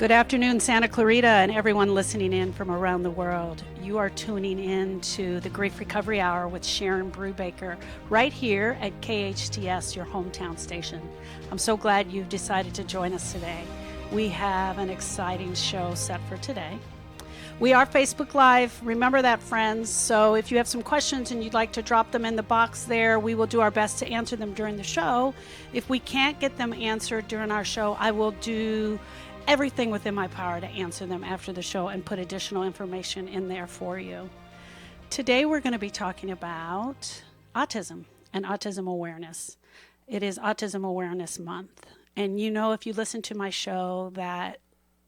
Good afternoon, Santa Clarita, and everyone listening in from around the world. You are tuning in to the Grief Recovery Hour with Sharon Brubaker right here at KHTS, your hometown station. I'm so glad you've decided to join us today. We have an exciting show set for today. We are Facebook Live. Remember that, friends. So if you have some questions and you'd like to drop them in the box there, we will do our best to answer them during the show. If we can't get them answered during our show, I will do everything within my power to answer them after the show and put additional information in there for you. Today we're going to be talking about autism and autism awareness. It is Autism Awareness Month. And you know, if you listen to my show, that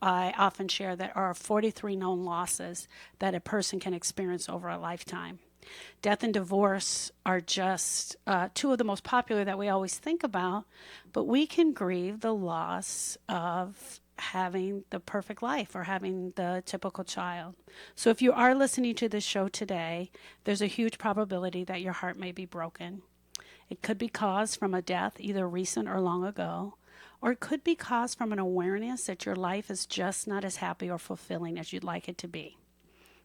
I often share that there are 43 known losses that a person can experience over a lifetime. Death and divorce are just two of the most popular that we always think about, but we can grieve the loss of having the perfect life or having the typical child. So if you are listening to this show today, there's a huge probability that your heart may be broken. It could be caused from a death, either recent or long ago, or it could be caused from an awareness that your life is just not as happy or fulfilling as you'd like it to be.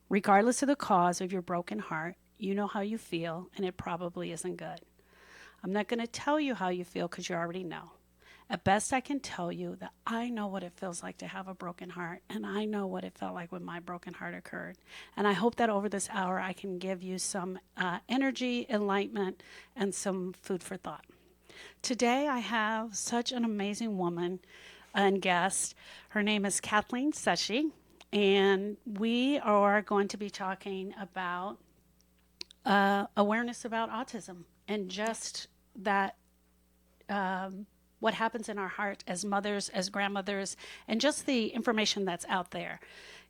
Regardless of the cause of your broken heart, you know how you feel, and it probably isn't good. I'm not going to tell you how you feel because you already know. At best, I can tell you that I know what it feels like to have a broken heart, and I know what it felt like when my broken heart occurred. And I hope that over this hour, I can give you some energy, enlightenment, and some food for thought. Today, I have such an amazing woman and guest. Her name is Kathleen Seshi, and we are going to be talking about awareness about autism and just that what happens in our heart as mothers, as grandmothers, and just the information that's out there.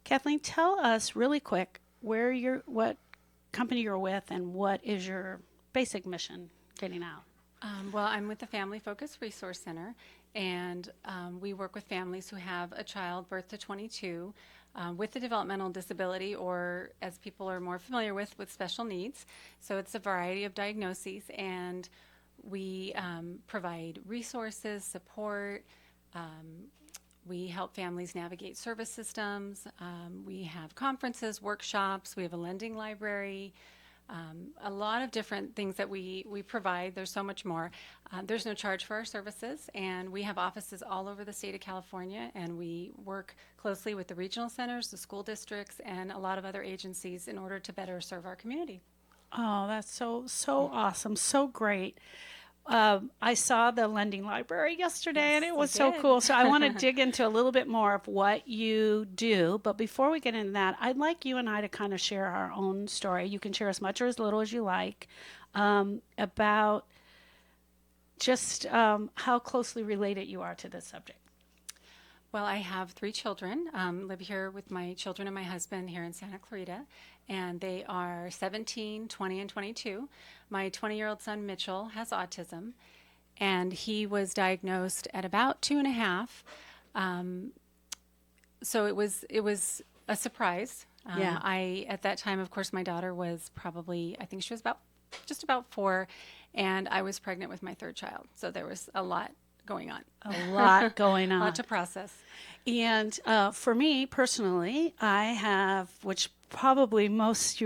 Kathleen, tell us really quick what company you're with and what is your basic mission getting out. Well, I'm with the Family Focus Resource Center, and we work with families who have a child birth to 22 with a developmental disability, or as people are more familiar with special needs. So it's a variety of diagnoses, and we provide resources, support. We help families navigate service systems. We have conferences, workshops. We have a lending library. A lot of different things that we provide. There's so much more. There's no charge for our services, and we have offices all over the state of California, and we work closely with the regional centers, the school districts, and a lot of other agencies in order to better serve our community. Oh, that's so awesome, so great. I saw the lending library yesterday, and it was so cool. So I want to dig into a little bit more of what you do. But before we get into that, I'd like you and I to kind of share our own story. You can share as much or as little as you like about just how closely related you are to this subject. Well, I have 3 children, live here with my children and my husband here in Santa Clarita, and they are 17, 20, and 22. My 20-year-old son, Mitchell, has autism, and he was diagnosed at about 2.5. So it was a surprise. Yeah. At that time, of course, my daughter was probably, I think she was just about 4, and I was pregnant with my 3rd child. So there was a lot going on. A lot going on. A lot to process. And for me personally, I have, which probably most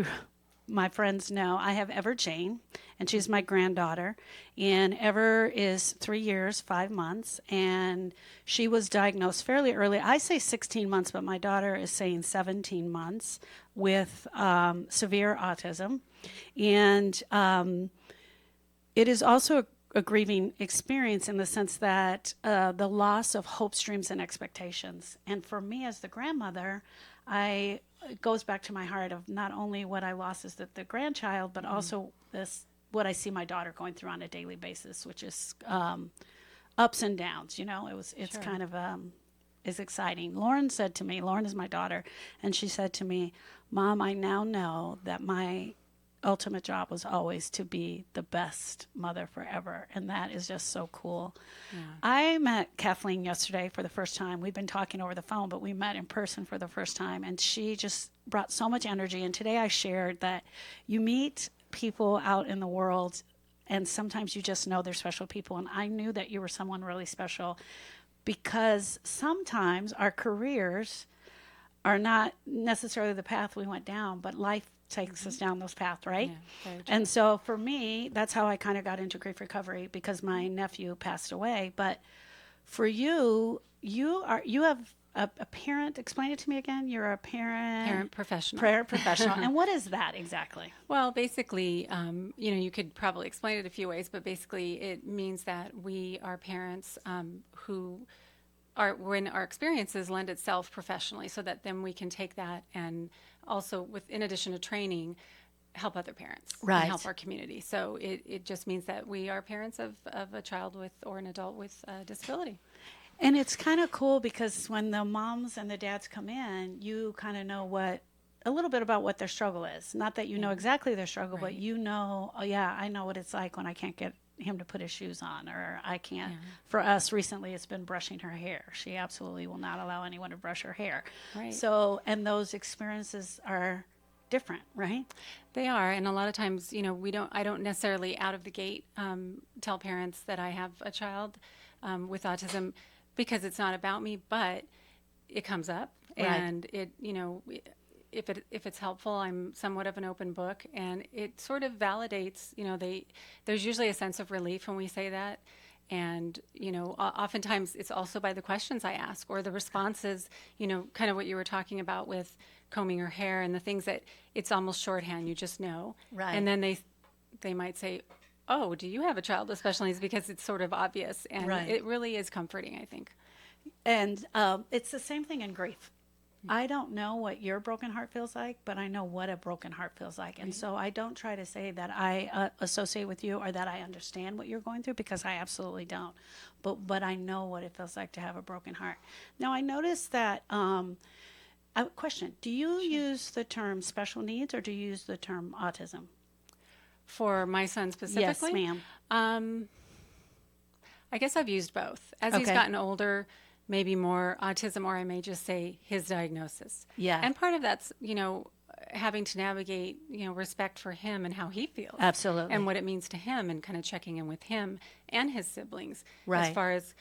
my friends know, I have Ever Jane, and she's my granddaughter. And Ever is 3 years, 5 months, and she was diagnosed fairly early. I say 16 months, but my daughter is saying 17 months with severe autism. And it is also a grieving experience in the sense that the loss of hopes, dreams, and expectations. And for me as the grandmother, it goes back to my heart of not only what I lost as the grandchild, but also what I see my daughter going through on a daily basis, which is ups and downs. You know, it's Sure. kind of is exciting. Lauren said to me, Lauren is my daughter, and she said to me, Mom, I now know that my ultimate job was always to be the best mother forever, and that is just so cool. Yeah. I met Kathleen yesterday for the first time. We've been talking over the phone, but we met in person for the first time, and she just brought so much energy. And today I shared that you meet people out in the world, and sometimes you just know they're special people, and I knew that you were someone really special. because sometimes our careers are not necessarily the path we went down, but life takes us down those paths, right? Yeah, very true. And so for me, that's how I kind of got into grief recovery, because my nephew passed away. But for you, you have a parent. Explain it to me again. You're a Parent professional. prayer professional. And what is that exactly? Well, basically, you could probably explain it a few ways, but basically it means that we are parents who are, when our experiences lend itself professionally, so that then we can take that and also, in addition to training, help other parents Right. and help our community. So it just means that we are parents of a child with, or an adult with a disability. And it's kind of cool because when the moms and the dads come in, you kind of know a little bit about what their struggle is. Not that you know exactly their struggle, but Right. you know, oh yeah, I know what it's like when I can't get him to put his shoes on, or I can't. Yeah. For us recently, it's been brushing her hair. She absolutely will not allow anyone to brush her hair. Right. So, and those experiences are different, right? They are, and a lot of times, I don't necessarily out of the gate tell parents that I have a child with autism, because it's not about me, but it comes up, Right. and if it's helpful, I'm somewhat of an open book, and it sort of validates. There's usually a sense of relief when we say that, and oftentimes it's also by the questions I ask or the responses. Kind of what you were talking about with combing her hair and the things that it's almost shorthand. You just know, Right. And then they might say, "Oh, do you have a child with special needs?" Because it's sort of obvious, and Right. it really is comforting, I think. And it's the same thing in grief. I don't know what your broken heart feels like, but I know what a broken heart feels like. And so I don't try to say that I associate with you or that I understand what you're going through, because I absolutely don't. But I know what it feels like to have a broken heart. Now, I noticed that, a question, do you use the term special needs or do you use the term autism? For my son specifically, Yes, ma'am. I guess I've used both. As he's Okay. gotten older, maybe more autism, or I may just say his diagnosis. Yeah. And part of that's, having to navigate, respect for him and how he feels. Absolutely. And what it means to him, and kind of checking in with him and his siblings. Right. As far as,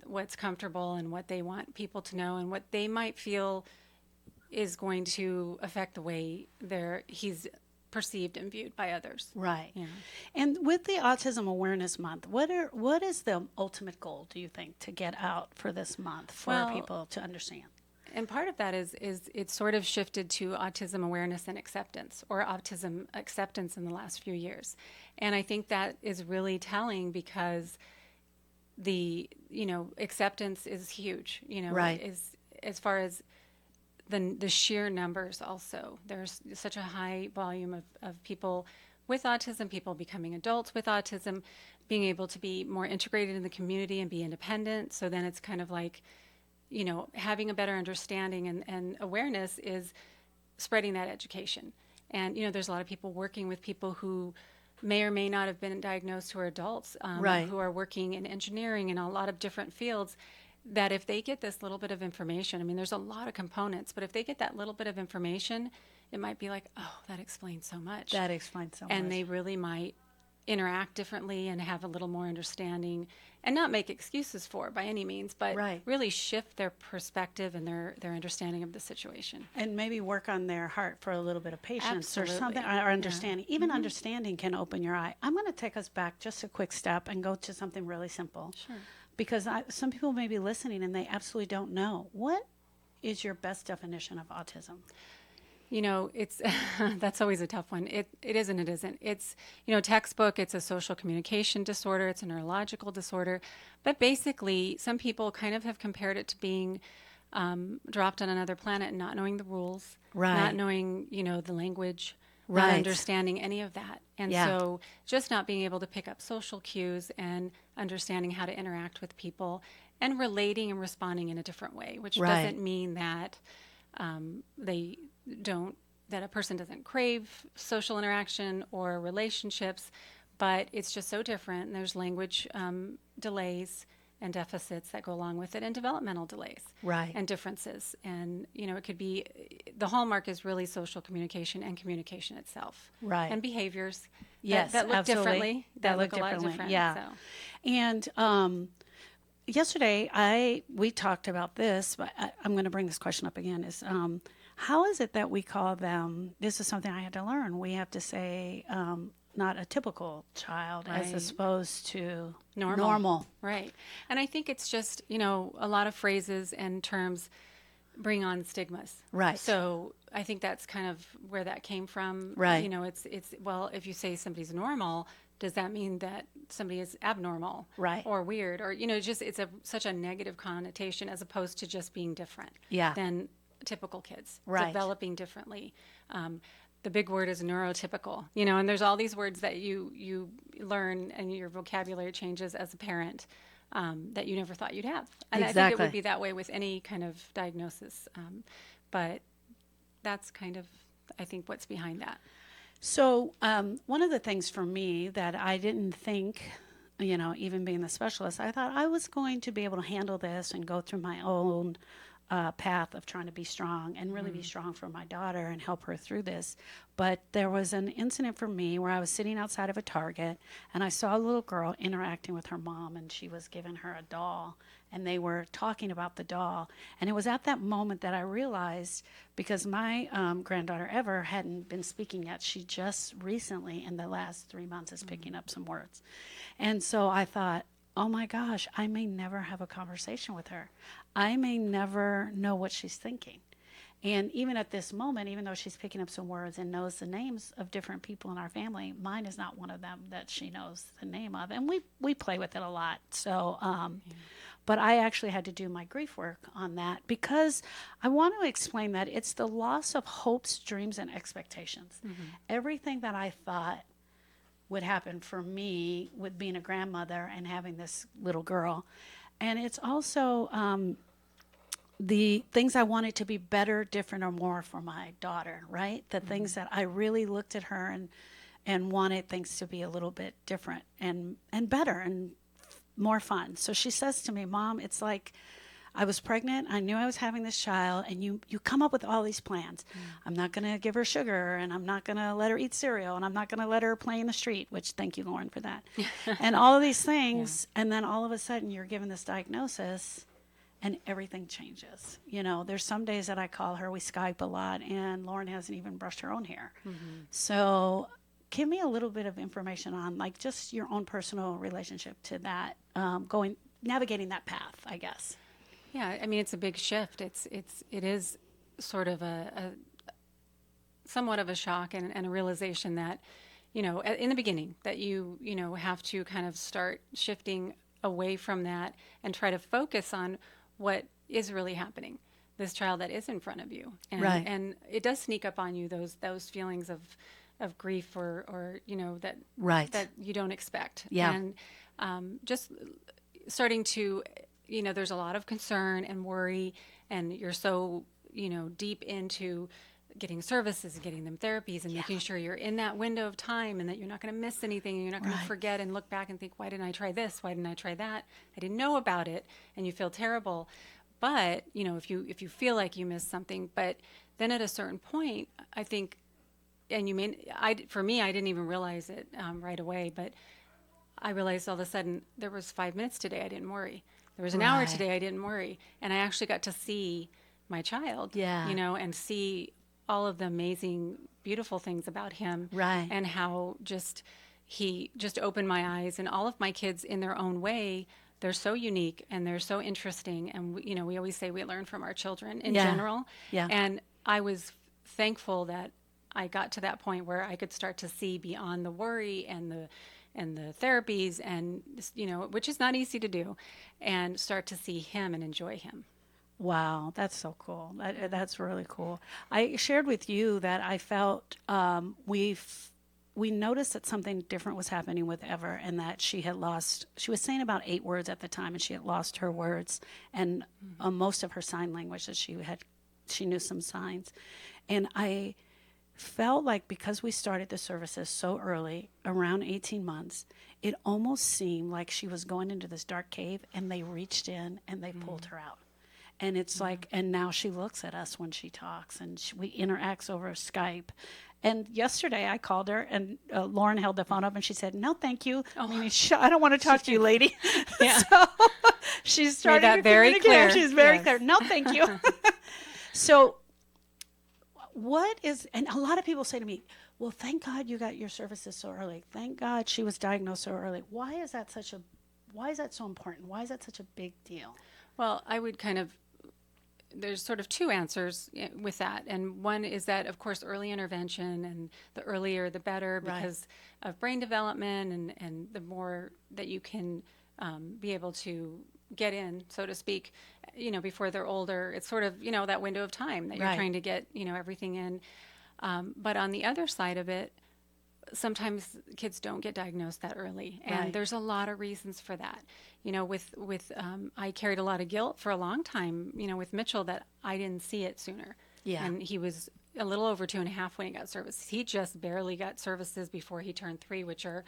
what's comfortable and what they want people to know and what they might feel is going to affect the way he's perceived and viewed by others. Right. Yeah. And with the Autism Awareness Month, what is the ultimate goal, do you think, to get out for this month for Well, people to understand? And part of that is it's sort of shifted to autism awareness and acceptance, or autism acceptance, in the last few years. And I think that is really telling, because the, acceptance is huge, Right. is, as far as the sheer numbers also. There's such a high volume of people with autism, people becoming adults with autism, being able to be more integrated in the community and be independent. So then it's kind of like, having a better understanding and awareness is spreading that education. And, there's a lot of people working with people who may or may not have been diagnosed, who are adults, Right. who are working in engineering and a lot of different fields, that if they get this little bit of information, I mean, there's a lot of components, but if they get that little bit of information, it might be like, oh, that explains so much. That explains so much. And they really might interact differently and have a little more understanding, and not make excuses for by any means, but Right. really shift their perspective and their understanding of the situation. And maybe work on their heart for a little bit of patience or Absolutely. something, or understanding. Even understanding can open your eye. I'm going to take us back just a quick step and go to something really simple. Sure. Because some people may be listening and they absolutely don't know. What is your best definition of autism? It's that's always a tough one. It is and it isn't. It's, textbook, it's a social communication disorder, it's a neurological disorder. But basically, some people kind of have compared it to being dropped on another planet and not knowing the rules, Right. not knowing, the language, Right. not understanding any of that. And Yeah. so just not being able to pick up social cues and understanding how to interact with people and relating and responding in a different way, which Right. doesn't mean that that a person doesn't crave social interaction or relationships, but it's just so different. And there's language delays and deficits that go along with it, and developmental delays, Right. and differences. And it could be, the hallmark is really social communication and communication itself, Right. and behaviors Yes, that look absolutely. differently, that look a lot differently, different. yeah. So. And yesterday we talked about this, but I'm going to bring this question up again. Is how is it that we call them? This is something I had to learn. We have to say not a typical child as opposed to normal. Right. And I think it's just, a lot of phrases and terms bring on stigmas. Right. So I think that's kind of where that came from. Right. It's well, if you say somebody's normal, does that mean that somebody is abnormal? Right. Or weird? Or, just it's such a negative connotation as opposed to just being different than typical kids. Right. Developing differently. The big word is neurotypical, and there's all these words that you learn and your vocabulary changes as a parent that you never thought you'd have. And Exactly. I think it would be that way with any kind of diagnosis. But that's kind of, I think, what's behind that. So one of the things for me that I didn't think, even being the specialist, I thought I was going to be able to handle this and go through my own path of trying to be strong and really be strong for my daughter and help her through this. But there was an incident for me where I was sitting outside of a Target and I saw a little girl interacting with her mom, and she was giving her a doll and they were talking about the doll. And it was at that moment that I realized, because my granddaughter Ever hadn't been speaking yet. She just recently in the last 3 months is picking up some words. And so I thought, oh my gosh, I may never have a conversation with her. I may never know what she's thinking. And even at this moment, even though she's picking up some words and knows the names of different people in our family, mine is not one of them that she knows the name of. And we play with it a lot. So, but I actually had to do my grief work on that because I want to explain that it's the loss of hopes, dreams, and expectations. Mm-hmm. Everything that I thought would happen for me with being a grandmother and having this little girl. And it's also the things I wanted to be better, different, or more for my daughter, right? The things that I really looked at her and wanted things to be a little bit different and better and more fun. So she says to me, Mom, it's like I was pregnant. I knew I was having this child, and you come up with all these plans. I'm not going to give her sugar, and I'm not going to let her eat cereal, and I'm not going to let her play in the street, which thank you, Lauren, for that. And all of these things, and then all of a sudden you're given this diagnosis, and everything changes. There's some days that I call her, we Skype a lot, and Lauren hasn't even brushed her own hair. Mm-hmm. So give me a little bit of information on, like, just your own personal relationship to that, navigating that path, I guess. Yeah, I mean, it's a big shift. It is sort of a somewhat of a shock and a realization that, in the beginning that you have to kind of start shifting away from that and try to focus on what is really happening. This child that is in front of you, and it does sneak up on you, those feelings of grief or that that you don't expect. Yeah, and just starting to. There's a lot of concern and worry, and you're so, deep into getting services and getting them therapies and making sure you're in that window of time and that you're not going to miss anything and you're not going to forget and look back and think, why didn't I try this? Why didn't I try that? I didn't know about it, and you feel terrible. But, if you feel like you missed something, but then at a certain point, I think, and for me, I didn't even realize it right away, but I realized all of a sudden there was 5 minutes today I didn't worry. There was an hour today I didn't worry. And I actually got to see my child, and see all of the amazing, beautiful things about him. Right. And how he just opened my eyes. And all of my kids in their own way, they're so unique and they're so interesting. And, we always say we learn from our children in general. Yeah. And I was thankful that I got to that point where I could start to see beyond the worry and the therapies and, which is not easy to do, and start to see him and enjoy him. Wow, that's so cool. That's really cool. I shared with you that I felt we noticed that something different was happening with Ever, and that she was saying about 8 words at the time, and she had lost her words and most of her sign language that she knew some signs. And I felt like because we started the services so early, around 18 months, it almost seemed like she was going into this dark cave and they reached in and they pulled her out. And it's like, and now she looks at us when she talks, and we interacts over Skype. And yesterday I called her, and Lauren held the phone up, and she said, "No, thank you. I don't want to talk to you, lady." Yeah. So she's starting that to very communicate. clear. She's very Yes. clear. No, thank you. So and a lot of people say to me, "Well, thank God you got your services so early. Thank God she was diagnosed so early." Why is that so important? Why is that such a big deal? Well, I would there's sort of two answers with that. And one is that, of course, early intervention, and the earlier the better, because of brain development, and the more that you can be able to get in, so to speak, before they're older. It's sort of, that window of time that you're trying to get, everything in. But on the other side of it, sometimes kids don't get diagnosed that early, and there's a lot of reasons for that. I carried a lot of guilt for a long time, with Mitchell, that I didn't see it sooner. Yeah. And he was a little over 2.5 when he got services. He just barely got services before he turned 3, which are,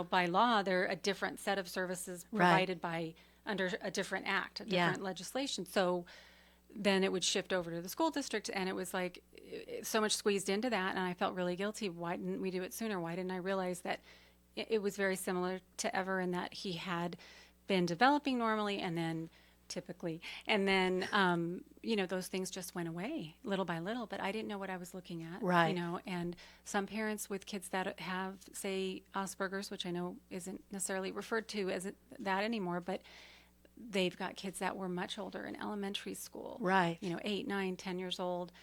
by law, they're a different set of services provided under a different act, a different legislation. So then it would shift over to the school district, and it was like so much squeezed into that, and I felt really guilty. Why didn't we do it sooner? Why didn't I realize that it was very similar to Ever, in that he had been developing normally, and then those things just went away little by little, but I didn't know what I was looking at. And some parents with kids that have, say, Asperger's, which I know isn't necessarily referred to as that anymore, but they've got kids that were much older in elementary school, 8, 9, 10 years old,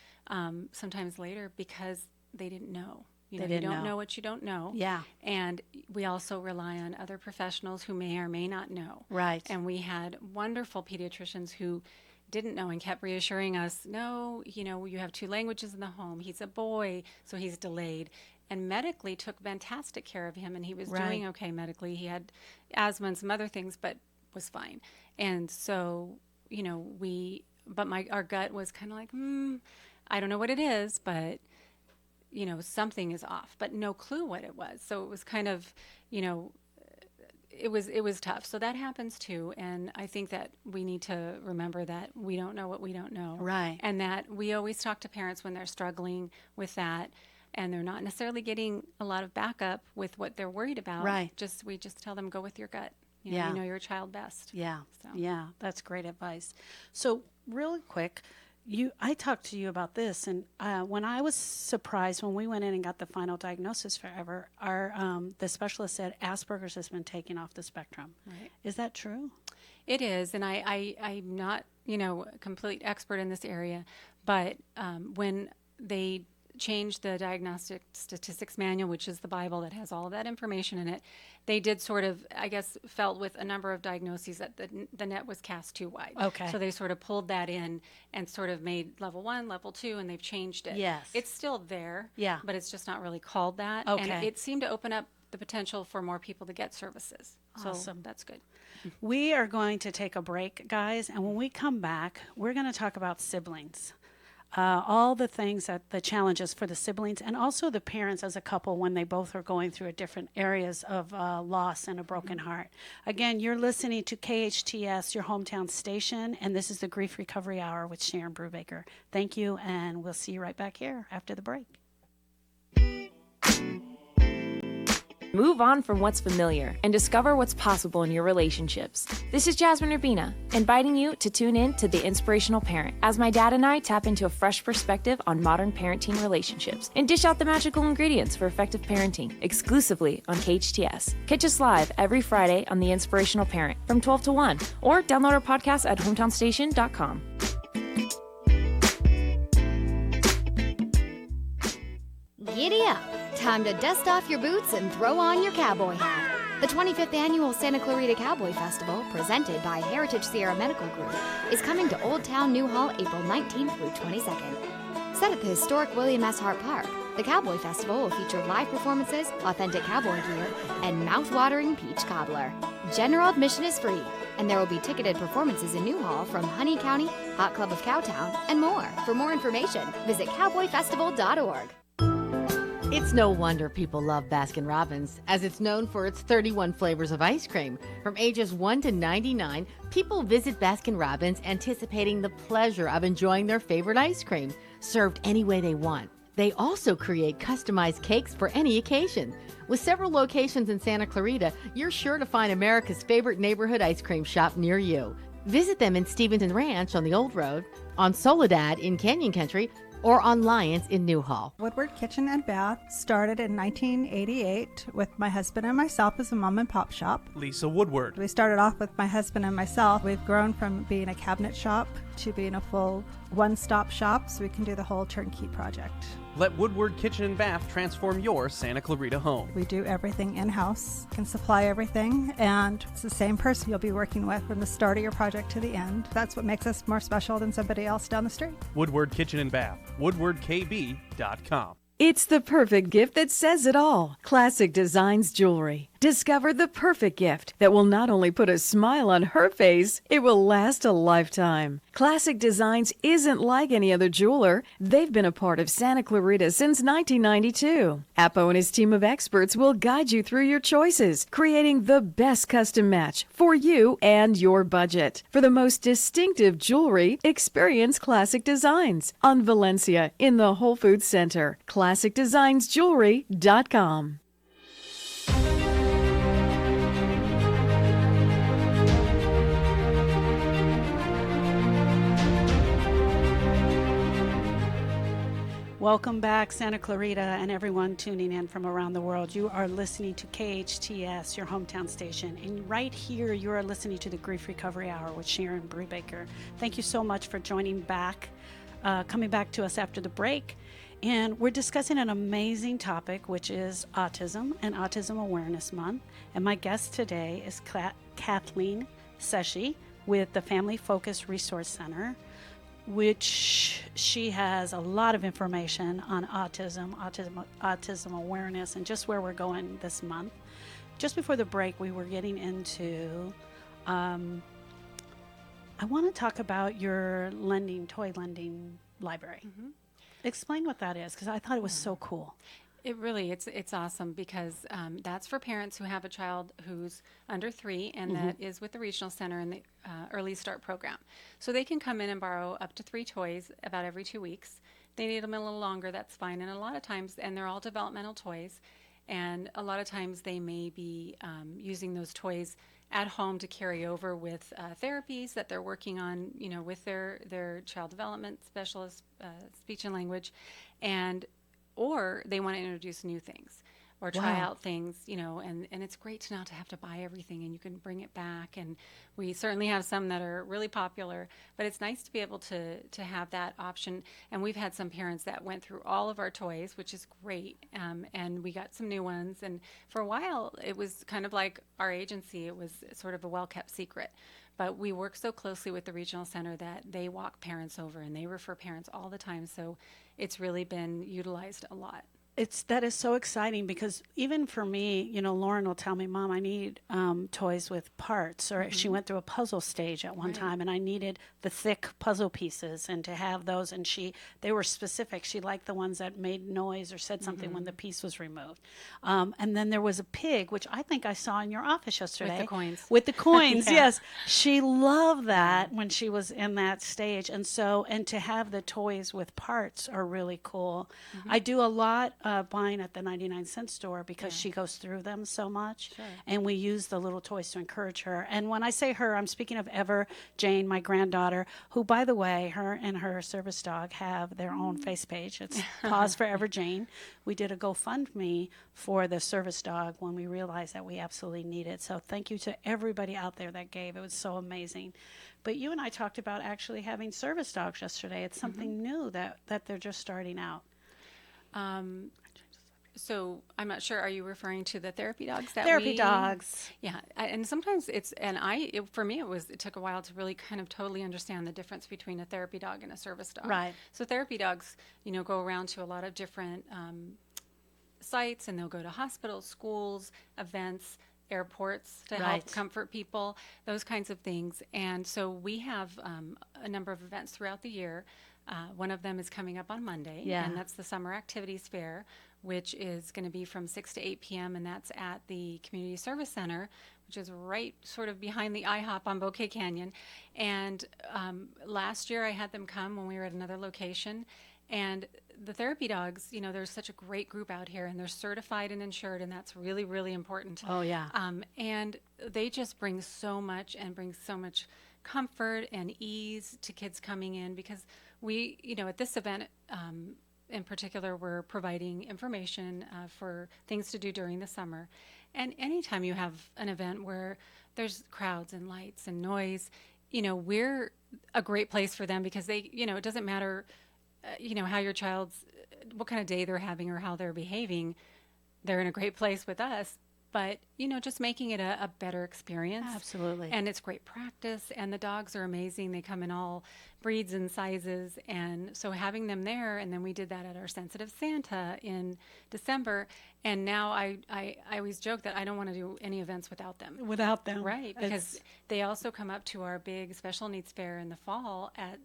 sometimes later, because they didn't know. You don't know what you don't know. Yeah. And we also rely on other professionals who may or may not know. Right. And we had wonderful pediatricians who didn't know and kept reassuring us, no, you have 2 languages in the home. He's a boy, so he's delayed. And medically took fantastic care of him, and he was doing okay medically. He had asthma and some other things, but was fine. And so, our gut was kind of like, I don't know what it is, but something is off, but no clue what it was. So it was kind of, it was tough. So that happens too. And I think that we need to remember that we don't know what we don't know. Right. And that we always talk to parents when they're struggling with that, and they're not necessarily getting a lot of backup with what they're worried about. Right. We just tell them, go with your gut. You know your child best. Yeah. So. Yeah. That's great advice. So really quick, I talked to you about this, and when I was surprised when we went in and got the final diagnosis for Ever, the specialist said Asperger's has been taken off the spectrum. Right. Is that true? It is, and I'm not a complete expert in this area, but when they changed the Diagnostic Statistics Manual, which is the Bible that has all of that information in it, they did sort of, I guess, felt with a number of diagnoses that the net was cast too wide. Okay. So they sort of pulled that in and sort of made level 1, level 2, and they've changed it. Yes. It's still there, but it's just not really called that. Okay. And it seemed to open up the potential for more people to get services. Awesome. So that's good. We are going to take a break, guys, and when we come back, we're going to talk about siblings. All the things the challenges for the siblings, and also the parents as a couple when they both are going through different areas of loss and a broken heart. Again, you're listening to KHTS, your hometown station, and this is the Grief Recovery Hour with Sharon Brubaker. Thank you, and we'll see you right back here after the break. Move on from what's familiar and discover what's possible in your relationships. This is Jasmine Urbina, inviting you to tune in to The Inspirational Parent as my dad and I tap into a fresh perspective on modern parenting relationships and dish out the magical ingredients for effective parenting exclusively on KHTS. Catch us live every Friday on The Inspirational Parent from 12 to 1 or download our podcast at hometownstation.com. Giddy up! Time to dust off your boots and throw on your cowboy hat. The 25th Annual Santa Clarita Cowboy Festival, presented by Heritage Sierra Medical Group, is coming to Old Town New Hall April 19th through 22nd. Set at the historic William S. Hart Park, the Cowboy Festival will feature live performances, authentic cowboy gear, and mouth-watering peach cobbler. General admission is free, and there will be ticketed performances in New Hall from Honey County, Hot Club of Cowtown, and more. For more information, visit cowboyfestival.org. It's no wonder people love Baskin-Robbins, as it's known for its 31 flavors of ice cream. From ages 1 to 99, people visit Baskin-Robbins anticipating the pleasure of enjoying their favorite ice cream, served any way they want. They also create customized cakes for any occasion. With several locations in Santa Clarita, you're sure to find America's favorite neighborhood ice cream shop near you. Visit them in Stevenson Ranch on the Old Road, on Soledad in Canyon Country, or on Lyons in Newhall. Woodward Kitchen and Bath started in 1988 with my husband and myself as a mom and pop shop. Lisa Woodward. We started off with my husband and myself. We've grown from being a cabinet shop to being a full one-stop shop, so we can do the whole turnkey project. Let Woodward Kitchen and Bath transform your Santa Clarita home. We do everything in-house, can supply everything, and it's the same person you'll be working with from the start of your project to the end. That's what makes us more special than somebody else down the street. Woodward Kitchen and Bath. WoodwardKB.com. It's the perfect gift that says it all. Classic Designs Jewelry. Discover the perfect gift that will not only put a smile on her face, it will last a lifetime. Classic Designs isn't like any other jeweler. They've been a part of Santa Clarita since 1992. Appo and his team of experts will guide you through your choices, creating the best custom match for you and your budget. For the most distinctive jewelry, experience Classic Designs on Valencia in the Whole Foods Center. ClassicDesignsJewelry.com. Welcome back, Santa Clarita, and everyone tuning in from around the world. You are listening to KHTS, your hometown station. And right here, you are listening to the Grief Recovery Hour with Sharon Brubaker. Thank you so much for joining back, coming back to us after the break. And we're discussing an amazing topic, which is autism and Autism Awareness Month. And my guest today is Kathleen Seshi with the Family Focus Resource Center, which she has a lot of information on autism awareness, and just where we're going this month. Just before the break, we were getting into, I want to talk about your toy lending library. Mm-hmm. Explain what that is, because I thought it was so cool. It really, it's awesome because that's for parents who have a child who's under 3 and that is with the Regional Center in the Early Start program. So they can come in and borrow up to 3 toys about every 2 weeks. They need them a little longer, that's fine. And a lot of times, and they're all developmental toys, and a lot of times they may be using those toys at home to carry over with therapies that they're working on, with their child development specialist, speech and language, or they want to introduce new things or try out things, and it's great to not to have to buy everything, and you can bring it back. And we certainly have some that are really popular, but it's nice to be able to have that option. And we've had some parents that went through all of our toys, which is great, and we got some new ones. And for a while, it was kind of like our agency. It was sort of a well-kept secret. But we work so closely with the Regional Center that they walk parents over and they refer parents all the time. So it's really been utilized a lot. That is so exciting, because even for me, Lauren will tell me, Mom, I need toys with parts, or she went through a puzzle stage at one time, and I needed the thick puzzle pieces, and to have those, and they were specific. She liked the ones that made noise or said something when the piece was removed. And then there was a pig, which I think I saw in your office yesterday. With the coins. With the coins, yes. She loved that when she was in that stage. And to have the toys with parts are really cool. I do a lot buying at the 99-cent store because she goes through them so much. Sure. And we use the little toys to encourage her. And when I say her, I'm speaking of Ever Jane, my granddaughter, who, by the way, her and her service dog have their own face page. It's Pause for Ever Jane. We did a GoFundMe for the service dog when we realized that we absolutely need it. So thank you to everybody out there that gave. It was so amazing. But you and I talked about actually having service dogs yesterday. It's something new that they're just starting out. So I'm not sure. Are you referring to the therapy dogs? Therapy dogs. Yeah, and sometimes for me, it took a while to really kind of totally understand the difference between a therapy dog and a service dog. Right. So therapy dogs, go around to a lot of different sites, and they'll go to hospitals, schools, events. airports to Right. help comfort people, those kinds of things. And so we have a number of events throughout the year. One of them is coming up on Monday, Yeah. and that's the Summer Activities Fair, which is going to be from 6 to 8 p.m., and that's at the Community Service Center, which is right sort of behind the IHOP on Bouquet Canyon. And last year I had them come when we were at another location, and the therapy dogs, there's such a great group out here, and they're certified and insured, and that's really, really important. Oh, yeah. And they just bring so much comfort and ease to kids coming in, because we, at this event in particular, we're providing information for things to do during the summer. And anytime you have an event where there's crowds and lights and noise, we're a great place for them, because they, it doesn't matter, how your child's, what kind of day they're having or how they're behaving, they're in a great place with us. But, just making it a better experience. Absolutely. And it's great practice, and the dogs are amazing. They come in all breeds and sizes. And so having them there, and then we did that at our Sensitive Santa in December. And now I always joke that I don't want to do any events without them. Without them. Right, because they also come up to our big special needs fair in the fall at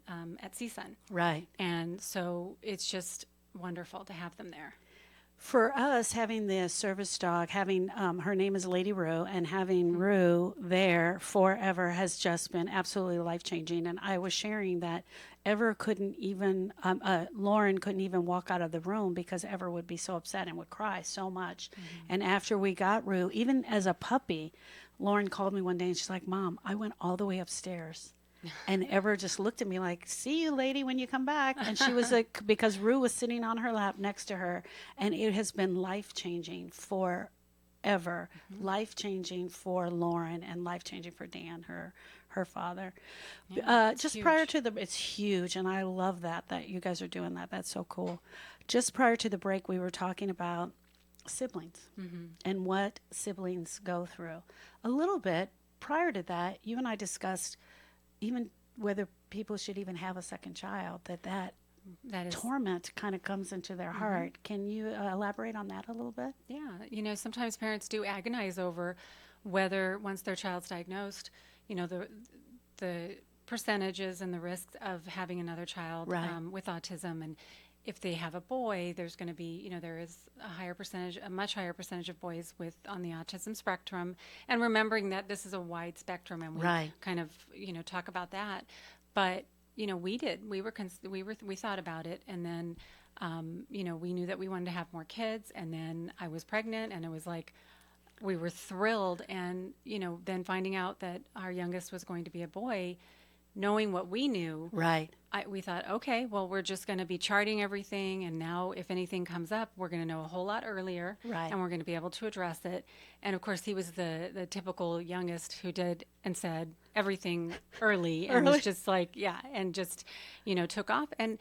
CSUN. Right. And so it's just wonderful to have them there. For us, having the service dog, having her name is Lady Rue, and having Rue there forever has just been absolutely life-changing. And I was sharing that Ever couldn't even, Lauren couldn't even walk out of the room because Ever would be so upset and would cry so much. And after we got Rue, even as a puppy, Lauren called me one day and she's like, "Mom, I went all the way upstairs." And Ever just looked at me like, "See you, lady, when you come back." And she was like, because Rue was sitting on her lap next to her. And it has been life-changing for Ever, life-changing for Lauren, and life-changing for Dan, her father. Just prior to it's huge. And I love that you guys are doing that. That's so cool. Just prior to the break, we were talking about siblings and what siblings go through. A little bit prior to that, you and I discussed even whether people should even have a second child, that is torment kind of comes into their heart. Can you elaborate on that a little bit? Yeah, sometimes parents do agonize over whether, once their child's diagnosed, the percentages and the risks of having another child with autism. And if they have a boy, there's going to be, there is a much higher percentage of boys on the autism spectrum. And remembering that this is a wide spectrum, and we kind of, talk about that. But, we thought about it, and then, we knew that we wanted to have more kids, and then I was pregnant, and it was like, we were thrilled. And, then finding out that our youngest was going to be a boy, knowing what we knew, we thought, okay, well, we're just going to be charting everything, and now if anything comes up, we're going to know a whole lot earlier, and we're going to be able to address it. And of course, he was the typical youngest who did and said everything early, and was just like, and just, took off. And,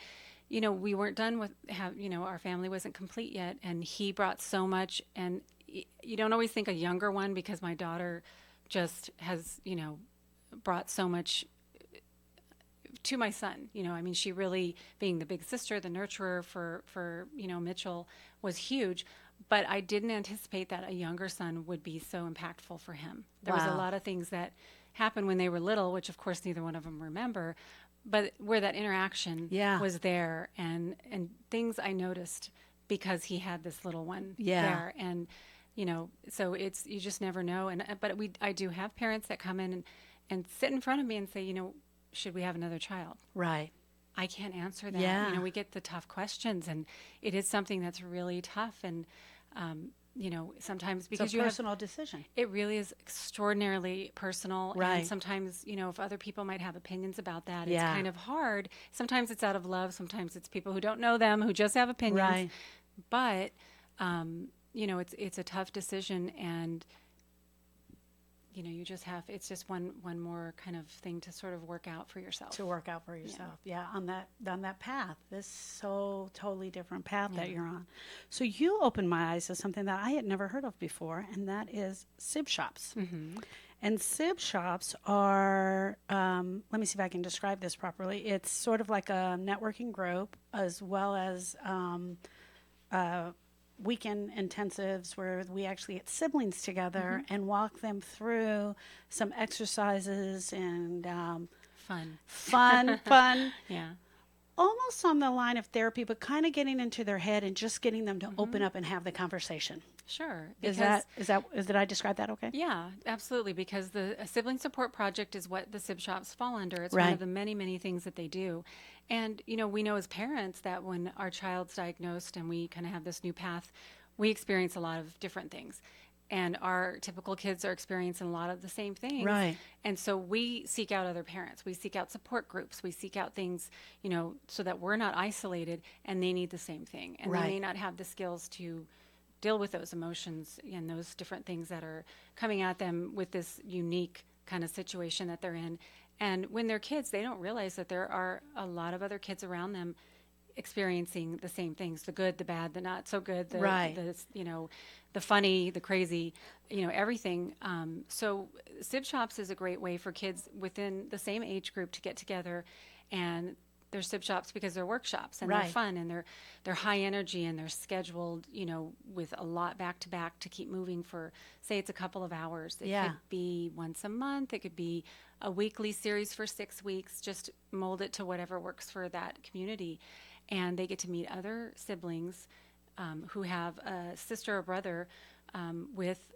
we weren't done with, our family wasn't complete yet, and he brought so much. And you don't always think a younger one, because my daughter just has, brought so much to my son. She really, being the big sister, the nurturer for Mitchell, was huge. But I didn't anticipate that a younger son would be so impactful for him. There was a lot of things that happened when they were little, which of course neither one of them remember, but where that interaction was there, and things I noticed because he had this little one there. And, so you just never know. But I do have parents that come in and sit in front of me and say, should we have another child? Right. I can't answer that. We get the tough questions, and it is something that's really tough. And, sometimes because it's a personal decision. It really is extraordinarily personal. Right. And sometimes, if other people might have opinions about that, it's kind of hard. Sometimes it's out of love. Sometimes it's people who don't know them, who just have opinions. Right. But, it's a tough decision, and you just have, it's just one more kind of thing to sort of work out for yourself. On that path, this so totally different path that you're on. So you opened my eyes to something that I had never heard of before, and that is SIB shops. And SIB shops are, let me see if I can describe this properly. It's sort of like a networking group, as well as weekend intensives where we actually get siblings together and walk them through some exercises and fun. Yeah. Almost on the line of therapy, but kind of getting into their head and just getting them to open up and have the conversation. Sure. Did I describe that okay? Yeah, absolutely. Because the sibling support project is what the SIB shops fall under. It's Right. one of the many, many things that they do. And, we know as parents that when our child's diagnosed and we kind of have this new path, we experience a lot of different things. And our typical kids are experiencing a lot of the same things. Right. And so we seek out other parents. We seek out support groups. We seek out things, so that we're not isolated and they need the same thing. And Right. they may not have the skills to deal with those emotions and those different things that are coming at them with this unique kind of situation that they're in. And when they're kids, they don't realize that there are a lot of other kids around them experiencing the same things, the good, the bad, the not so good, the funny, the crazy, everything. So SIB shops is a great way for kids within the same age group to get together, and they're SIB shops because they're workshops and Right. they're fun and they're high energy and they're scheduled, with a lot back to back to keep moving for, say it's a couple of hours. It Yeah. could be once a month. It could be a weekly series for 6 weeks. Just mold it to whatever works for that community. And they get to meet other siblings who have a sister or brother with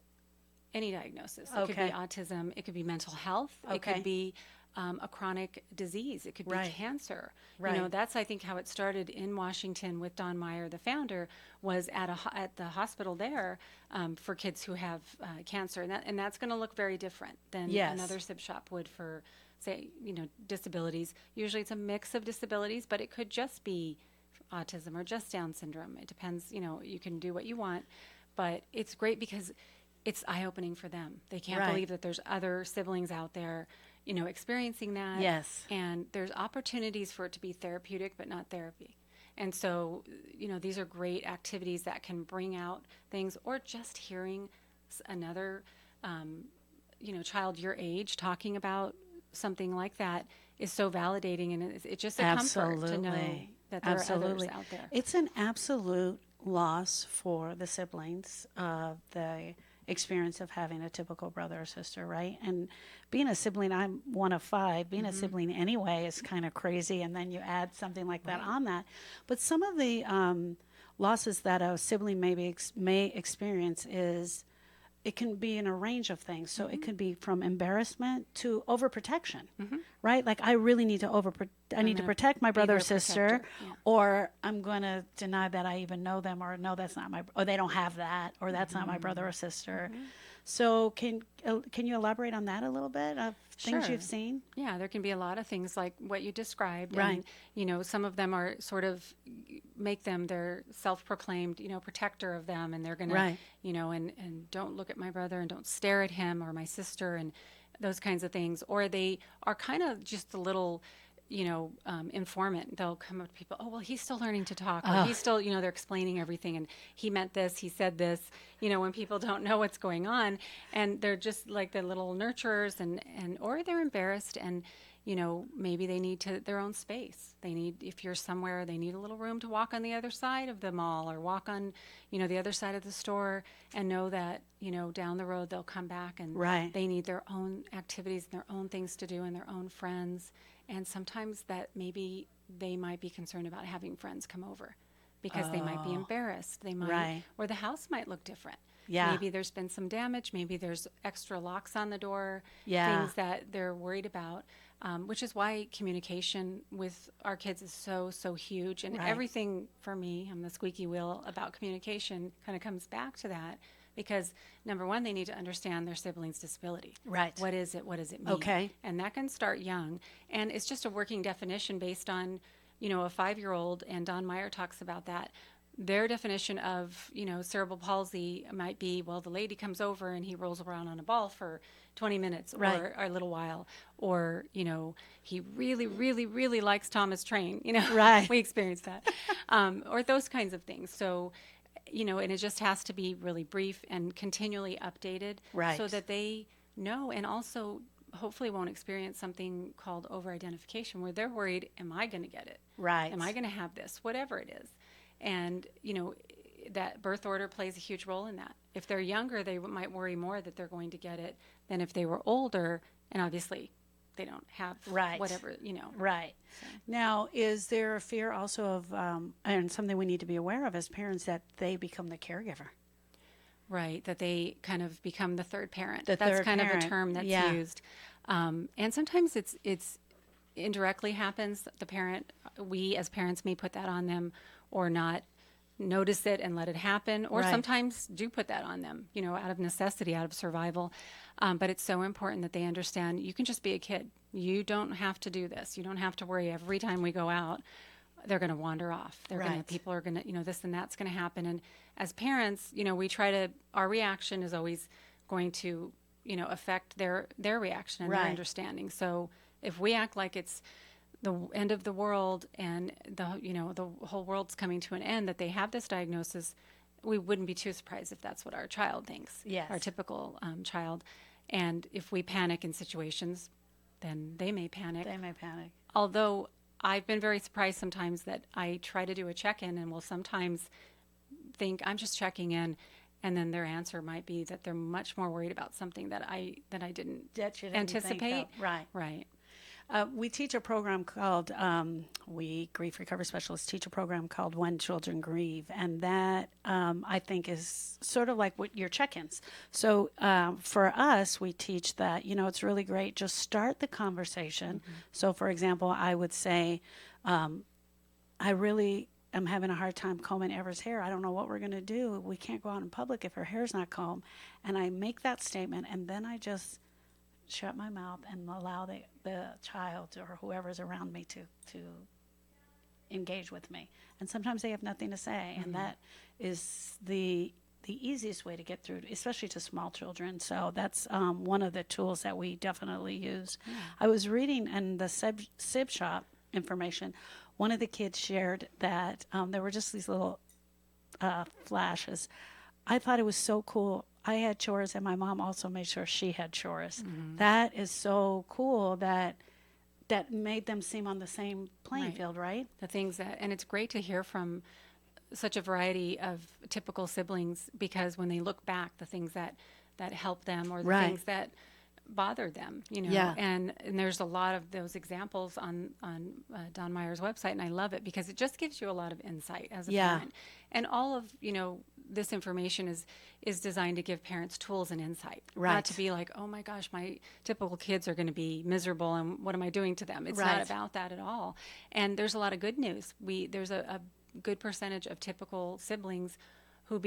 any diagnosis. It could Okay. be autism. It could be mental health. It Okay. could be a chronic disease. It could be Right. cancer. Right. That's, I think, how it started in Washington with Don Meyer, the founder, was at the hospital there for kids who have cancer. And that's going to look very different than Yes. another SIB shop would for, say, disabilities. Usually it's a mix of disabilities, but it could just be autism or just Down syndrome. It depends, you can do what you want, but it's great because it's eye-opening for them. They can't Right. believe that there's other siblings out there, experiencing that. Yes. And there's opportunities for it to be therapeutic, but not therapy. And so, these are great activities that can bring out things, or just hearing another, child your age talking about something like that is so validating, and it's just a comfort to know Absolutely. that there Absolutely. are others out there. It's an absolute loss for the siblings of the experience of having a typical brother or sister, right? And being a sibling, I'm one of 5. Being a sibling anyway is kind of crazy, and then you add something like that on that. But some of the losses that a sibling may experience is it can be in a range of things. So it could be from embarrassment to overprotection, right? Like I really need to I need to protect my brother or sister, or I'm going to deny that I even know them, or no, that's not or they don't have that, or that's not my brother or sister. So can you elaborate on that a little bit of things Sure. you've seen? Yeah, there can be a lot of things like what you described. Right. And, some of them are sort of make them their self-proclaimed, protector of them. And they're going Right. to, and don't look at my brother and don't stare at him or my sister and those kinds of things. Or they are kind of just a little, informant. They'll come up to people, oh, well, he's still learning to talk. Or he's still, they're explaining everything. And he meant this, he said this, when people don't know what's going on. And they're just like the little nurturers or they're embarrassed and, maybe they need their own space. They need, if you're somewhere, they need a little room to walk on the other side of the mall or walk on, the other side of the store and know that, down the road they'll come back and Right. they need their own activities and their own things to do and their own friends. And sometimes that maybe they might be concerned about having friends come over because they might be embarrassed. They might, Right. or the house might look different. Yeah. Maybe there's been some damage. Maybe there's extra locks on the door. Yeah. Things that they're worried about, which is why communication with our kids is so, so huge. And Right. everything for me, I'm the squeaky wheel about communication, kind of comes back to that. Because number one, they need to understand their sibling's disability. Right. What is it? What does it mean? Okay. And that can start young. And it's just a working definition based on, a 5-year-old, and Don Meyer talks about that. Their definition of, cerebral palsy might be, well, the lady comes over and he rolls around on a ball for 20 minutes Right. or a little while. Or, he really, really, really likes Thomas Train. Right. We experienced that. Or those kinds of things. So, and it just has to be really brief and continually updated Right. so that they know, and also hopefully won't experience something called over-identification where they're worried, am I going to get it? Right. Am I going to have this? Whatever it is. And, that birth order plays a huge role in that. If they're younger, they might worry more that they're going to get it than if they were older, and obviously they don't have whatever, Right. So. Now, is there a fear also of, and something we need to be aware of as parents, that they become the caregiver? Right, that they kind of become the third parent. The That's third kind parent. of a term that's Yeah. used. And sometimes it's indirectly happens. The parent, we as parents may put that on them or not notice it and let it happen, or Right. sometimes do put that on them, out of necessity, out of survival. But it's so important that they understand you can just be a kid. You don't have to do this. You don't have to worry every time we go out. They're going to wander off. Right. People are going to, this and that's going to happen. And as parents, we try to, our reaction is always going to, affect their reaction and their Right. understanding. So if we act like it's the end of the world and the whole world's coming to an end, that they have this diagnosis, we wouldn't be too surprised if that's what our child thinks. Yes. Our typical child. And if we panic in situations, then they may panic. They may panic. Although I've been very surprised sometimes that I try to do a check-in and will sometimes think I'm just checking in, and then their answer might be that they're much more worried about something that I didn't That you didn't anticipate. think of. Right. Right. We teach a program called, we grief recovery specialists teach a program called When Children Grieve. And that, I think, is sort of like what your check-ins. So for us, we teach that, it's really great. Just start the conversation. Mm-hmm. So, for example, I would say, I really am having a hard time combing Ever's hair. I don't know what we're going to do. We can't go out in public if her hair's not combed. And I make that statement, and then I just shut my mouth and allow the child or whoever's around me to engage with me. And sometimes they have nothing to say, Mm-hmm. and that is the easiest way to get through, especially to small children. So that's one of the tools that we definitely use. Yeah. I was reading in the SIB shop information, one of the kids shared that there were just these little flashes. I thought it was so cool. I had chores, and my mom also made sure she had chores. Mm-hmm. That is so cool that made them seem on the same playing field, right? The things and it's great to hear from such a variety of typical siblings, because when they look back, the things that help them or the things that bothered them, Yeah. and there's a lot of those examples on Don Meyer's website, and I love it because it just gives you a lot of insight as a parent. And all of this information is designed to give parents tools and insight, not to be like, oh my gosh, my typical kids are going to be miserable and what am I doing to them? It's not about that at all. And there's a lot of good news. There's a good percentage of typical siblings who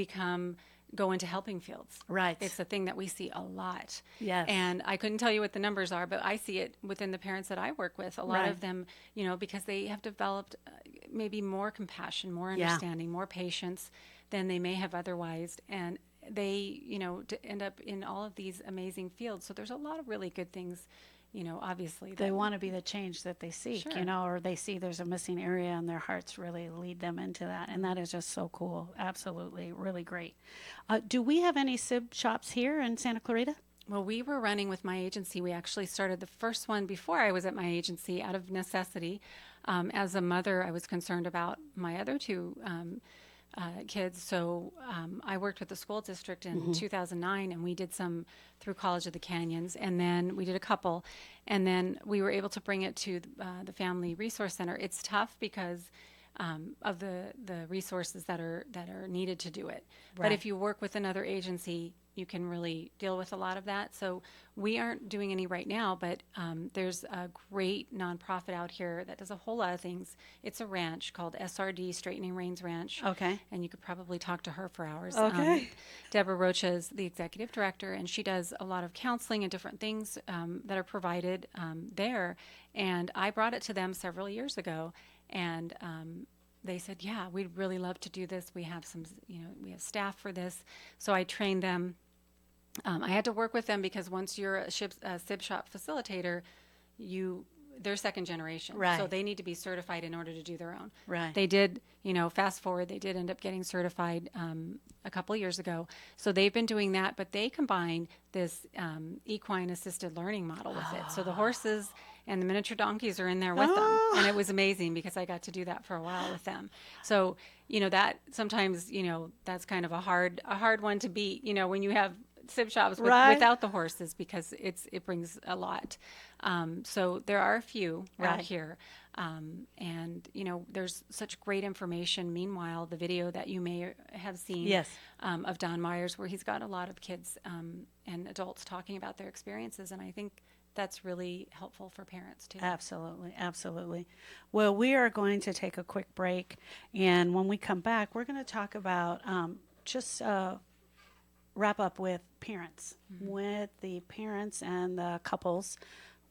go into helping fields. Right. It's a thing that we see a lot. Yes. And I couldn't tell you what the numbers are, but I see it within the parents that I work with. A lot of them, because they have developed maybe more compassion, more understanding, more patience than they may have otherwise. And they, to end up in all of these amazing fields. So there's a lot of really good things, obviously. They want to be the change that they seek, Sure. Or they see there's a missing area and their hearts really lead them into that. And that is just so cool. Absolutely. Really great. Do we have any SIB shops here in Santa Clarita? Well, we were running with my agency. We actually started the first one before I was at my agency out of necessity. As a mother, I was concerned about my other two kids. So I worked with the school district in 2009, and we did some through College of the Canyons, and then we did a couple, and then we were able to bring it to the Family Resource Center. It's tough because of the resources that are needed to do it. But if you work with another agency, you can really deal with a lot of that. So we aren't doing any right now, but there's a great nonprofit out here that does a whole lot of things. It's a ranch called SRD, Straightening Reins Ranch. Okay. And you could probably talk to her for hours. Okay. Deborah Rocha is the executive director, and she does a lot of counseling and different things that are provided there. And I brought it to them several years ago, and they said, yeah, we'd really love to do this. We have we have staff for this. So I trained them. I had to work with them because once you're a SIB shop facilitator, you they're second generation. Right. So they need to be certified in order to do their own. Right. They did, fast forward, they did end up getting certified a couple of years ago. So they've been doing that, but they combined this equine assisted learning model with it. So the horses and the miniature donkeys are in there with them. And it was amazing because I got to do that for a while with them. So, that sometimes, that's kind of a hard one to beat, when you have sib shops without the horses, because it brings a lot. So there are a few out here. And, there's such great information. Meanwhile, the video that you may have seen of Don Myers, where he's got a lot of kids and adults talking about their experiences. And I think that's really helpful for parents too. Absolutely, absolutely. Well, we are going to take a quick break. And when we come back, we're going to talk about wrap up with parents, with the parents and the couples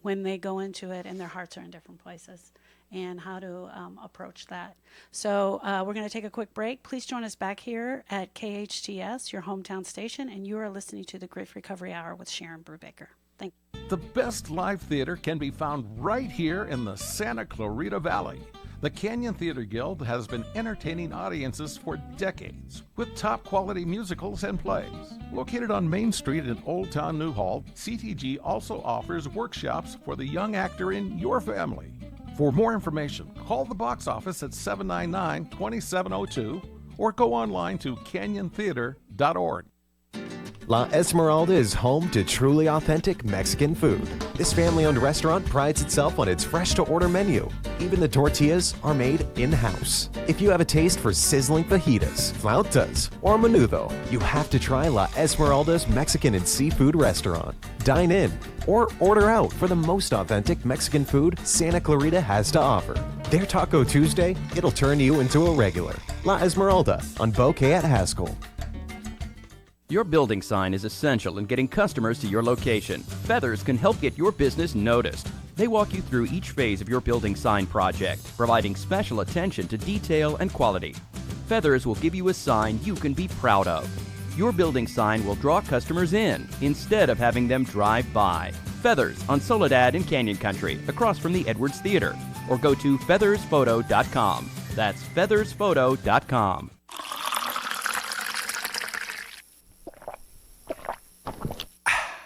when they go into it and their hearts are in different places, and how to approach that. So we're going to take a quick break. Please join us back here at KHTS, your hometown station, and you are listening to the Grief Recovery Hour with Sharon Brubaker. Thank you. The best live theater can be found right here in the Santa Clarita Valley. The Canyon Theater Guild has been entertaining audiences for decades with top quality musicals and plays. Located on Main Street in Old Town Newhall, CTG also offers workshops for the young actor in your family. For more information, call the box office at 799-2702 or go online to canyontheater.org. La Esmeralda is home to truly authentic Mexican food. This family-owned restaurant prides itself on its fresh-to-order menu. Even the tortillas are made in-house. If you have a taste for sizzling fajitas, flautas, or menudo, you have to try La Esmeralda's Mexican and Seafood Restaurant. Dine in or order out for the most authentic Mexican food Santa Clarita has to offer. Their Taco Tuesday, it'll turn you into a regular. La Esmeralda on Bouquet at Haskell. Your building sign is essential in getting customers to your location. Feathers can help get your business noticed. They walk you through each phase of your building sign project, providing special attention to detail and quality. Feathers will give you a sign you can be proud of. Your building sign will draw customers in instead of having them drive by. Feathers on Soledad in Canyon Country, across from the Edwards Theater. Or go to feathersphoto.com. That's feathersphoto.com.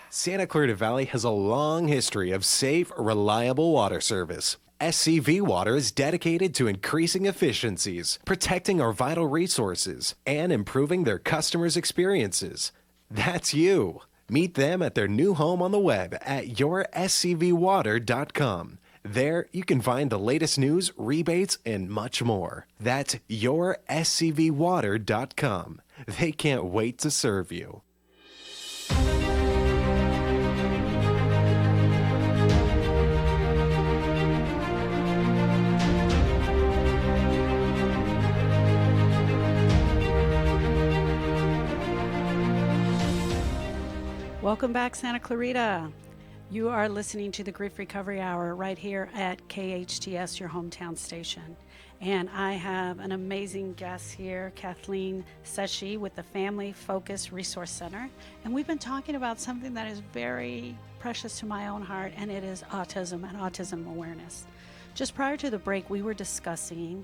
Santa Clarita Valley has a long history of safe, reliable water service. SCV Water is dedicated to increasing efficiencies, protecting our vital resources, and improving their customers' experiences. That's you. Meet them at their new home on the web at yourscvwater.com. There, you can find the latest news, rebates, and much more. That's yourscvwater.com. They can't wait to serve you. Welcome back, Santa Clarita. You are listening to the Grief Recovery Hour right here at KHTS, your hometown station. And I have an amazing guest here, Kathleen Seshi with the Family Focus Resource Center. And we've been talking about something that is very precious to my own heart, and it is autism and autism awareness. Just prior to the break, we were discussing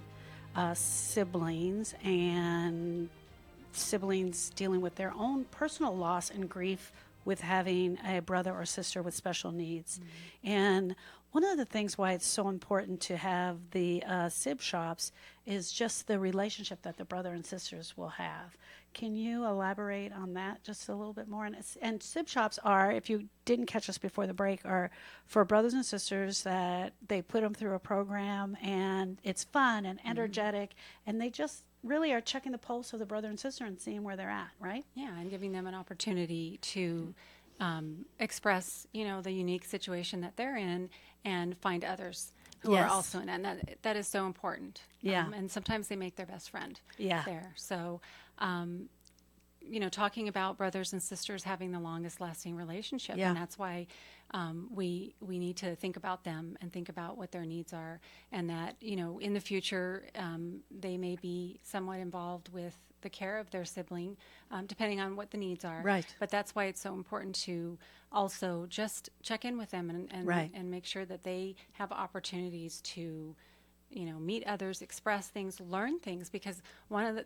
siblings and siblings dealing with their own personal loss and grief with having a brother or sister with special needs. Mm-hmm. And one of the things why it's so important to have the SIB shops is just the relationship that the brother and sisters will have. Can you elaborate on that just a little bit more? And SIB shops are, if you didn't catch us before the break, are for brothers and sisters that they put them through a program and it's fun and energetic, mm-hmm. and they just really are checking the pulse of the brother and sister and seeing where they're at, right? Yeah, and giving them an opportunity to express, the unique situation that they're in and find others who are also in it. And that is so important. Yeah. And sometimes they make their best friend there. So, talking about brothers and sisters having the longest lasting relationship. Yeah. And that's why we need to think about them and think about what their needs are, and that, in the future, they may be somewhat involved with the care of their sibling, depending on what the needs are. Right. But that's why it's so important to also just check in with them and Right. and make sure that they have opportunities to meet others, express things, learn things, because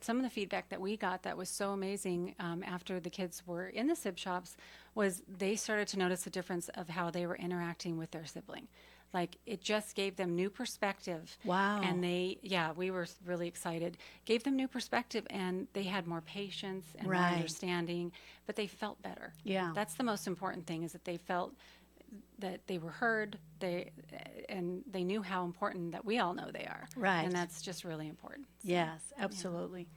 some of the feedback that we got that was so amazing after the kids were in the sib shops was they started to notice the difference of how they were interacting with their sibling. Like, it just gave them new perspective. Wow. And we were really excited. Gave them new perspective, and they had more patience and more Right. understanding, but they felt better. Yeah. That's the most important thing, is that they felt that they were heard, and they knew how important that we all know they are. Right. And that's just really important. So, Yes, absolutely.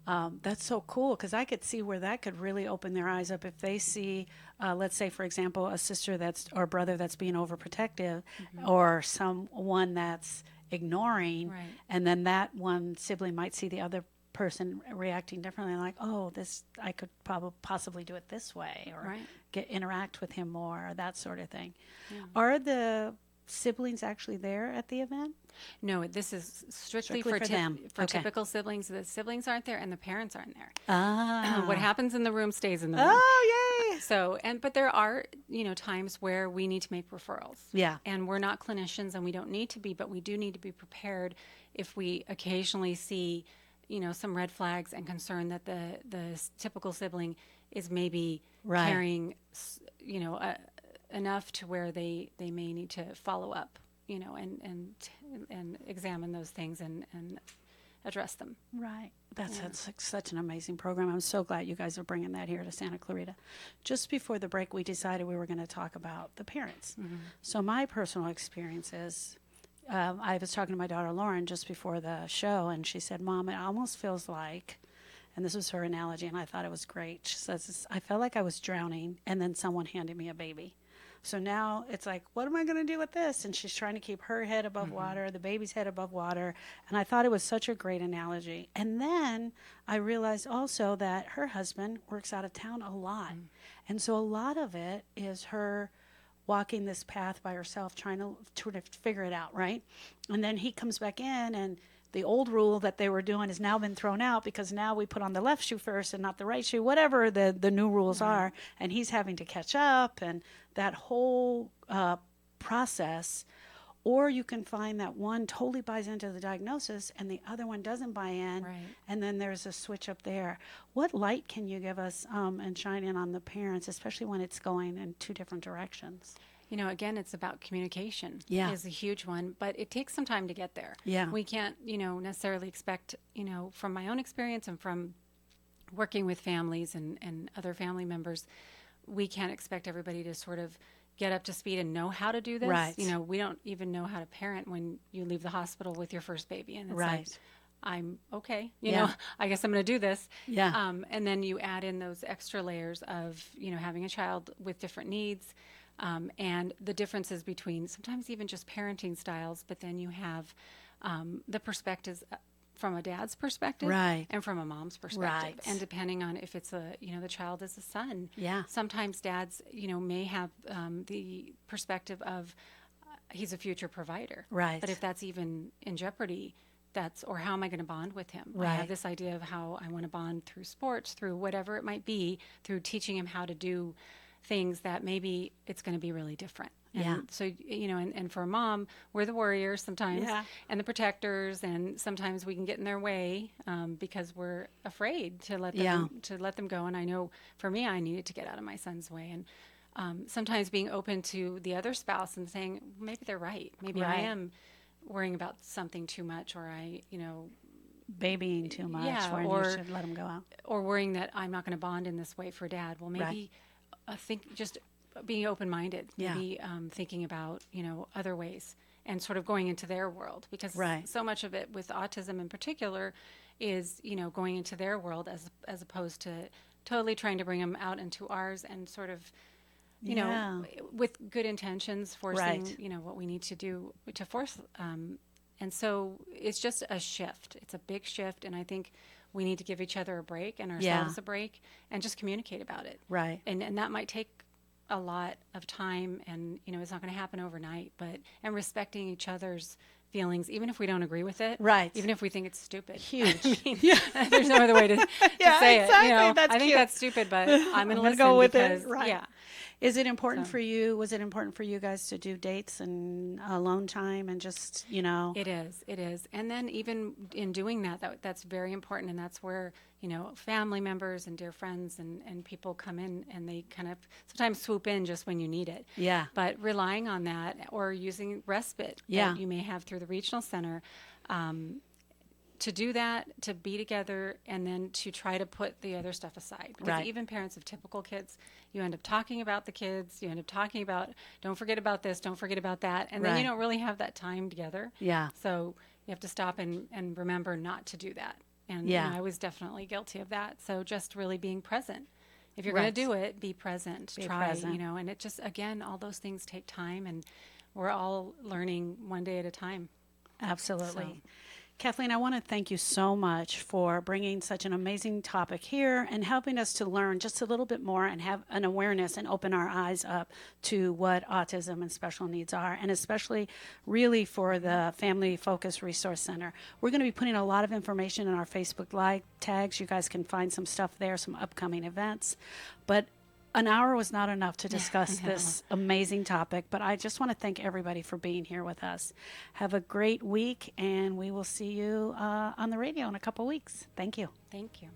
That's so cool, because I could see where that could really open their eyes up if they see, let's say, for example, a sister or brother that's being overprotective, or someone that's ignoring, Right. and then that one sibling might see the other person reacting differently, like, oh, I could possibly do it this way, or Right. interact with him more, or that sort of thing. Are the siblings actually there at the event? No, this is strictly For them. for Okay. typical siblings. The siblings aren't there, and the parents aren't there. Ah. What happens in the room stays in the room. Oh, yay! So, but there are, times where we need to make referrals. Yeah. And we're not clinicians, and we don't need to be, but we do need to be prepared if we occasionally see, some red flags and concern that the typical sibling is maybe Right. carrying, enough to where they may need to follow up, and examine those things and address them. Right. That's such an amazing program. I'm so glad you guys are bringing that here to Santa Clarita. Just before the break, we decided we were going to talk about the parents. So my personal experience is, I was talking to my daughter Lauren just before the show, and she said, Mom, it almost feels like, and this was her analogy, and I thought it was great. She says, I felt like I was drowning, and then someone handed me a baby. So now it's like, what am I going to do with this? And she's trying to keep her head above water, the baby's head above water. And I thought it was such a great analogy. And then I realized also that her husband works out of town a lot. And so a lot of it is her walking this path by herself, trying to figure it out, right? And then he comes back in, and the old rule that they were doing has now been thrown out, because now we put on the left shoe first and not the right shoe, whatever the new rules are. And he's having to catch up, and that whole process. Or you can find that one totally buys into the diagnosis and the other one doesn't buy in. Right. And then there's a switch up there. What light can you give us and shine in on the parents, especially when it's going in two different directions? Again, it's about communication. Yeah. Is a huge one, but it takes some time to get there. Yeah. We can't, necessarily expect, from my own experience and from working with families and other family members, we can't expect everybody to sort of get up to speed and know how to do this. Right. We don't even know how to parent when you leave the hospital with your first baby. And it's Right. like, I'm okay, Yeah. I guess I'm going to do this. Yeah. And then you add in those extra layers of, having a child with different needs, and the differences between sometimes even just parenting styles, but then you have the perspectives from a dad's perspective, Right. and from a mom's perspective. Right. And depending on if it's the child is a son. Yeah. Sometimes dads, may have the perspective of he's a future provider. Right. But if that's even in jeopardy, or how am I going to bond with him? I Right. have this idea of how I want to bond through sports, through whatever it might be, through teaching him how to do things that maybe it's going to be really different. And Yeah. so, and for a mom, we're the warriors sometimes, Yeah. and the protectors, and sometimes we can get in their way because we're afraid to let them go. And I know for me, I needed to get out of my son's way. And sometimes being open to the other spouse and saying, maybe they're right. Maybe I Right. am worrying about something too much, or Babying too much, Yeah, when or- you should let them go out. or worrying that I'm not going to bond in this way for dad. Well, maybe just being open-minded, Yeah. maybe thinking about, other ways and sort of going into their world, because Right. so much of it with autism in particular is, going into their world as opposed to totally trying to bring them out into ours, and sort of, Yeah. with good intentions, forcing, Right. what we need to do to force. And so it's just a shift. It's a big shift. And I think we need to give each other a break and ourselves a break and just communicate about it. Right. And that might take a lot of time, and it's not going to happen overnight, and respecting each other's feelings, even if we don't agree with it. Right. Even if we think it's stupid. Huge. I mean, there's no other way to say exactly. it. That's I think cute. that's stupid, but I'm going to listen go with because, it. Right. Yeah. Is it important for you? Was it important for you guys to do dates and alone time and just, It is. And then even in doing that's very important. And that's where, family members and dear friends and people come in, and they kind of sometimes swoop in just when you need it. Yeah. But relying on that, or using respite that you may have through the regional center, to do that, to be together, and then to try to put the other stuff aside. Because even parents of typical kids, you end up talking about the kids, you end up talking about, don't forget about this, don't forget about that, and then you don't really have that time together. Yeah. So you have to stop and remember not to do that. And I was definitely guilty of that. So just really being present. If you're going to do it, be present. Try, present. and it just, again, all those things take time, and we're all learning one day at a time. Absolutely. Kathleen, I want to thank you so much for bringing such an amazing topic here and helping us to learn just a little bit more and have an awareness and open our eyes up to what autism and special needs are, and especially really for the Family Focus Resource Center. We're going to be putting a lot of information in our Facebook Live tags. You guys can find some stuff there, some upcoming events. But an hour was not enough to discuss this amazing topic, but I just want to thank everybody for being here with us. Have a great week, and we will see you on the radio in a couple weeks. Thank you. Thank you.